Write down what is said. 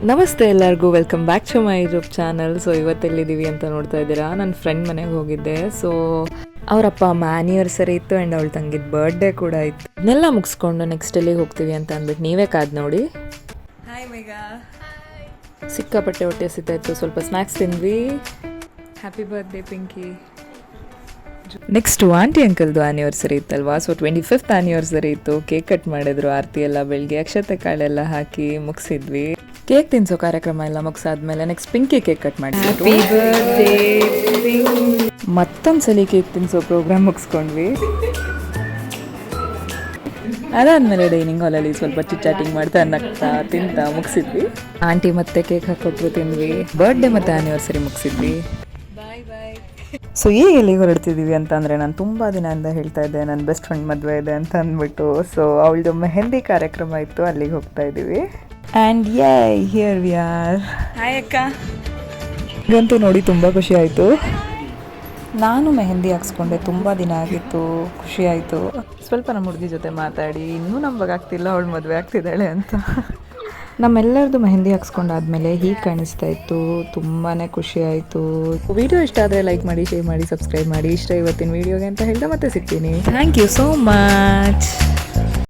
ನಮಸ್ತೆ ಎಲ್ಲರಿಗೂ, welcome back to my YouTube channel. So ಇವತ್ತೆಲ್ಲಿದ್ದೀವಿ ಅಂತ ನೋಡ್ತಾ ಇದ್ದೀರಾ, ನನ್ನ ಫ್ರೆಂಡ್ ಮನೆಗೆ ಹೋಗಿದ್ದೆ. ಸೊ ಅವರಪ್ಪ ಅಮ್ಮ ಆ್ಯನಿವರ್ಸರಿ ಇತ್ತು ಆ್ಯಂಡ್ ಅವಳು ತಂಗಿದ ಬರ್ಡೇ ಕೂಡ ಇತ್ತು. ಇದನ್ನೆಲ್ಲ ಮುಗಿಸ್ಕೊಂಡು ನೆಕ್ಸ್ಟ್ ಎಲ್ಲಿಗೆ ಹೋಗ್ತೀವಿ ಅಂತ ಅಂದ್ಬಿಟ್ಟು ನೀವೇ ಕಾದ್ ನೋಡಿ. ಹಾಯ್ ಮೇಘಾ. ಸಿಕ್ಕಾಪಟ್ಟೆ ಹೊಟ್ಟೆ ಹಸಿತಾಯಿತ್ತು, ಸ್ವಲ್ಪ ಸ್ನ್ಯಾಕ್ಸ್ ತಿಂದ್ವಿ. Happy birthday Pinki. Next aunty ಅಂಕಲ್ದು ಆ್ಯನಿವರ್ಸರಿ ಇತ್ತಲ್ವಾ, ಸೊ 25th ಆ್ಯನಿವರ್ಸರಿ ಇತ್ತು. ಕೇಕ್ ಕಟ್ ಮಾಡಿದ್ರು, ಆರತಿ ಎಲ್ಲ ಬೆಳಗ್ಗೆ ಅಕ್ಷತೆ ಕಾಳೆಲ್ಲ ಹಾಕಿ ಮುಗಿಸಿದ್ವಿ. ಕೇಕ್ ತಿನ್ಸೋ ಕಾರ್ಯಕ್ರಮ ಎಲ್ಲ ಮುಗಿಸಾದ್ಮೇಲೆ ನೆಕ್ಸ್ಟ್ ಪಿಂಕಿ ಕೇಕ್ ಕಟ್ ಮಾಡಿದ್ವಿ. ಮತ್ತೊಂದ್ಸಲಿ ಕೇಕ್ ತಿನ್ಸೋ ಪ್ರೋಗ್ರಾಮ್ ಮುಗಿಸ್ಕೊಂಡ್ವಿ. ಅದಾದ್ಮೇಲೆ ಡೈನಿಂಗ್ ಹಾಲಲ್ಲಿ ಸ್ವಲ್ಪ ಚಾಟಿಂಗ್ ಮಾಡ್ತಾ ನಗ್ತಾ ತಿಂತಾ ಮುಗಿಸಿದ್ವಿ. ಆಂಟಿ ಮತ್ತೆ ಕೇಕ್ ಹಾಕೊಟ್ರು, ತಿಂದ್ವಿ. ಬರ್ಡೇ ಮತ್ತೆ ಆ್ಯನಿವರ್ಸರಿ ಮುಗಿಸಿದ್ವಿ. ಬಾಯ್ ಬಾಯ್. ಸೊ ಈಗ ಎಲ್ಲಿಗೆ ಹೊರಡ್ತಿದ್ದೀವಿ ಅಂತ ಅಂದರೆ, ನಾನು ತುಂಬ ದಿನದಿಂದ ಹೇಳ್ತಾ ಇದ್ದೆ ನನ್ನ ಬೆಸ್ಟ್ ಫ್ರೆಂಡ್ ಮದುವೆ ಇದೆ ಅಂತ ಅಂದ್ಬಿಟ್ಟು. ಸೊ ಅವಳದು ಮೆಹಂದಿ ಕಾರ್ಯಕ್ರಮ ಇತ್ತು, ಅಲ್ಲಿಗೆ ಹೋಗ್ತಾ ಇದ್ದೀವಿ. And here we are. Hi ಅಕ್ಕ. ಈಗಂತೂ ನೋಡಿ ತುಂಬ ಖುಷಿ ಆಯಿತು. ನಾನು ಮೆಹಂದಿ ಹಾಕ್ಸ್ಕೊಂಡೆ, ತುಂಬ ದಿನ ಆಗಿತ್ತು, ಖುಷಿ ಆಯಿತು. ಸ್ವಲ್ಪ ನಮ್ಮ ಹುಡುಗಿ ಜೊತೆ ಮಾತಾಡಿ ಇನ್ನೂ ನಂಬಗಾಗ್ತಿಲ್ಲ ಅವಳು ಮದುವೆ ಆಗ್ತಿದ್ದಾಳೆ ಅಂತ. ನಮ್ಮೆಲ್ಲರದು ಮೆಹಂದಿ ಹಾಕ್ಸ್ಕೊಂಡಾದ್ಮೇಲೆ ಹೀಗೆ ಕಾಣಿಸ್ತಾ ಇತ್ತು, ತುಂಬಾ ಖುಷಿ ಆಯಿತು. ವಿಡಿಯೋ ಇಷ್ಟ ಆದರೆ ಲೈಕ್ ಮಾಡಿ, ಶೇರ್ ಮಾಡಿ, ಸಬ್ಸ್ಕ್ರೈಬ್ ಮಾಡಿ. ಇಷ್ಟ ಇವತ್ತಿನ ವಿಡಿಯೋಗೆ ಅಂತ ಹೇಳ್ದೆ ಮತ್ತೆ ಸಿಗ್ತೀನಿ. Thank you so much.